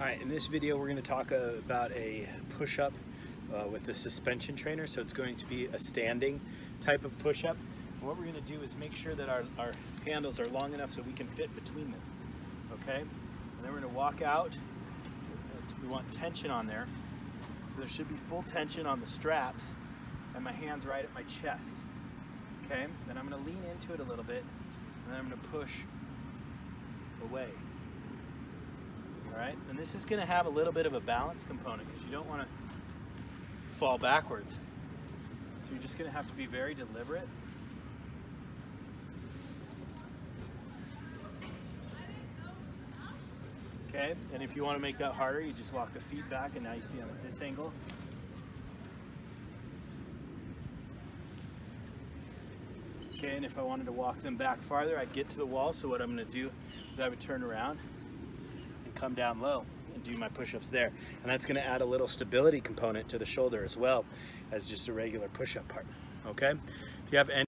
Alright, in this video we're going to talk about a push-up with the suspension trainer. So it's going to be a standing type of push-up. What we're going to do is make sure that our handles are long enough so we can fit between them. Okay? And then we're going to walk out. We want tension on there. So there should be full tension on the straps and my hands right at my chest. Okay? Then I'm going to lean into it a little bit and then I'm going to push away. Alright, and this is going to have a little bit of a balance component because you don't want to fall backwards. So you're just going to have to be very deliberate. Okay, and if you want to make that harder, you just walk the feet back, and now you see I'm at this angle. Okay, and if I wanted to walk them back farther, I'd get to the wall. So what I'm going to do is I would turn around and come down low and do my push-ups there. And that's going to add a little stability component to the shoulder as well as just a regular push-up part. Okay? If you have any